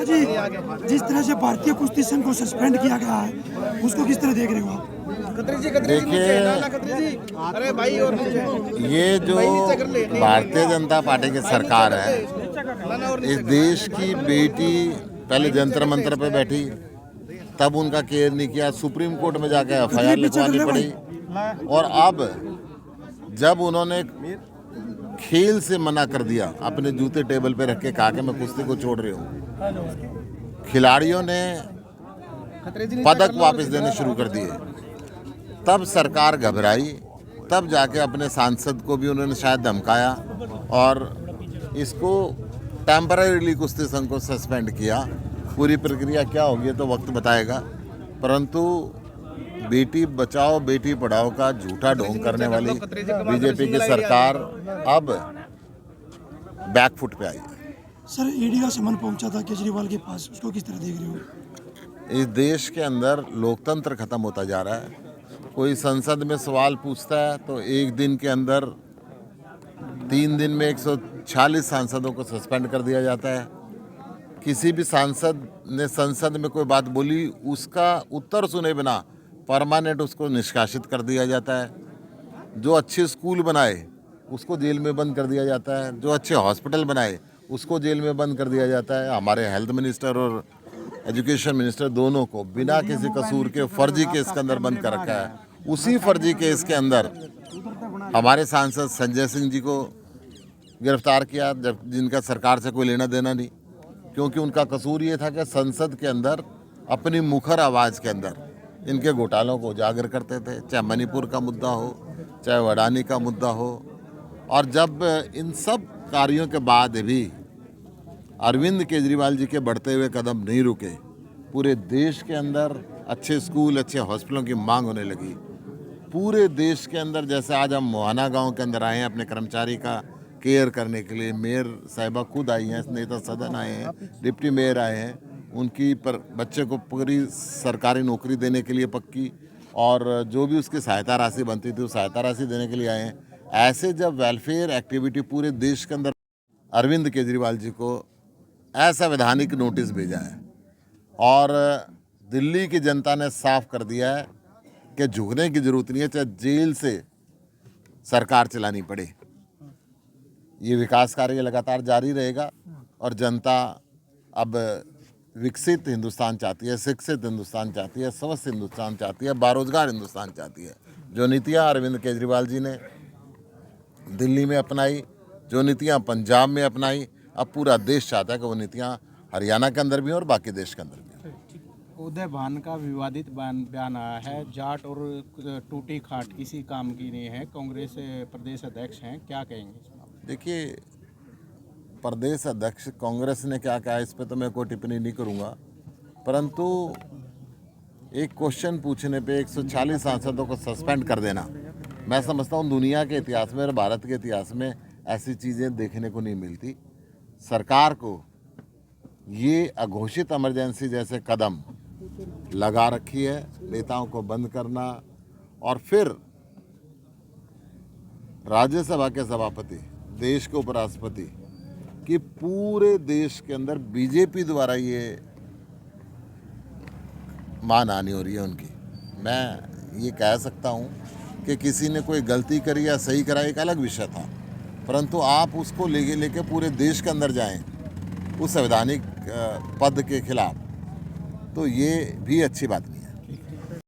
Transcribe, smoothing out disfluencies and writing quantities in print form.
जी, जिस तरह से भारतीय कुश्ती संघ को सस्पेंड किया गया है उसको किस तरह देख रहे हो आप? देखिए, अरे भाई और ये जो भारतीय जनता पार्टी की सरकार है, इस देश की बेटी पहले जंतर मंतर पे बैठी, तब उनका केयर नहीं किया, सुप्रीम कोर्ट में जाकर एफआईआर लिखवानी पड़ी, और अब जब उन्होंने खेल से मना कर दिया, अपने जूते टेबल पे रख के कहा कि मैं कुश्ती को छोड़ रही हूँ, खिलाड़ियों ने पदक वापस देने शुरू कर दिए, तब सरकार घबराई, तब जाके अपने सांसद को भी उन्होंने शायद धमकाया और इसको टेम्पररीली कुश्ती संघ को सस्पेंड किया। पूरी प्रक्रिया क्या होगी तो वक्त बताएगा, परंतु बेटी बचाओ बेटी पढ़ाओ का झूठा ढोंग करने वाली बीजेपी की सरकार अब बैकफुट पे आई है। सर, ईडी का समन पहुंचा था केजरीवाल के पास, उसको किस तरह देख रहे हो? इस देश के अंदर लोकतंत्र खत्म होता जा रहा है। कोई संसद में सवाल पूछता है तो एक दिन के अंदर 3 दिन में 146 सांसदों को सस्पेंड कर दिया जाता है। किसी भी सांसद ने संसद में कोई बात बोली, उसका उत्तर सुने बिना परमानेंट उसको निष्कासित कर दिया जाता है। जो अच्छे स्कूल बनाए उसको जेल में बंद कर दिया जाता है, जो अच्छे हॉस्पिटल बनाए उसको जेल में बंद कर दिया जाता है। हमारे हेल्थ मिनिस्टर और एजुकेशन मिनिस्टर दोनों को बिना किसी कसूर के फर्जी केस के अंदर बंद कर रखा है। उसी फर्जी केस के अंदर हमारे सांसद संजय सिंह जी को गिरफ्तार किया, जब जिनका सरकार से कोई लेना देना नहीं, क्योंकि उनका कसूर ये था कि संसद के अंदर अपनी मुखर आवाज़ के अंदर इनके घोटालों को उजागर करते थे, चाहे मणिपुर का मुद्दा हो, चाहे अडानी का मुद्दा हो। और जब इन सब कार्यों के बाद भी अरविंद केजरीवाल जी के बढ़ते हुए कदम नहीं रुके, पूरे देश के अंदर अच्छे स्कूल अच्छे हॉस्पिटलों की मांग होने लगी। पूरे देश के अंदर, जैसे आज हम मोहाना गांव के अंदर आए हैं अपने कर्मचारी का केयर करने के लिए, मेयर साहिबा खुद आई हैं, नेता सदन आए हैं, डिप्टी मेयर आए हैं, उनकी पर बच्चे को पूरी सरकारी नौकरी देने के लिए पक्की, और जो भी उसकी सहायता राशि बनती थी उस सहायता राशि देने के लिए आए हैं। ऐसे जब वेलफेयर एक्टिविटी पूरे देश के अंदर, अरविंद केजरीवाल जी को असंवैधानिक नोटिस भेजा है और दिल्ली की जनता ने साफ कर दिया है कि झुकने की जरूरत नहीं है, चाहे जेल से सरकार चलानी पड़े। ये विकास कार्य लगातार जारी रहेगा और जनता अब विकसित हिंदुस्तान चाहती है, शिक्षित हिंदुस्तान चाहती है, स्वस्थ हिंदुस्तान चाहती है, बारोजगार हिंदुस्तान चाहती है। जो नीतियाँ अरविंद केजरीवाल जी ने दिल्ली में अपनाई, जो नीतियाँ पंजाब में अपनाई, अब पूरा देश चाहता है कि वो नीतियाँ हरियाणा के अंदर भी हों और बाकी देश के अंदर भी हों। उदय भान का विवादित बयान आया है, जाट और टूटी खाट किसी काम की नहीं है, कांग्रेस प्रदेश अध्यक्ष हैं, क्या कहेंगे इस मामले? देखिए, प्रदेश अध्यक्ष कांग्रेस ने क्या कहा इस पर तो मैं कोई टिप्पणी नहीं करूंगा, परंतु एक क्वेश्चन पूछने पे 140 सांसदों को सस्पेंड कर देना, मैं समझता हूँ दुनिया के इतिहास में और भारत के इतिहास में ऐसी चीज़ें देखने को नहीं मिलती। सरकार को ये अघोषित इमरजेंसी जैसे कदम लगा रखी है, नेताओं को बंद करना, और फिर राज्यसभा के सभापति, देश के उपराष्ट्रपति कि पूरे देश के अंदर बीजेपी द्वारा ये मानहानि हो रही है उनकी। मैं ये कह सकता हूँ कि किसी ने कोई गलती करी या सही करा एक अलग विषय था, परंतु आप उसको लेके पूरे देश के अंदर जाएं उस संवैधानिक पद के खिलाफ, तो ये भी अच्छी बात नहीं है।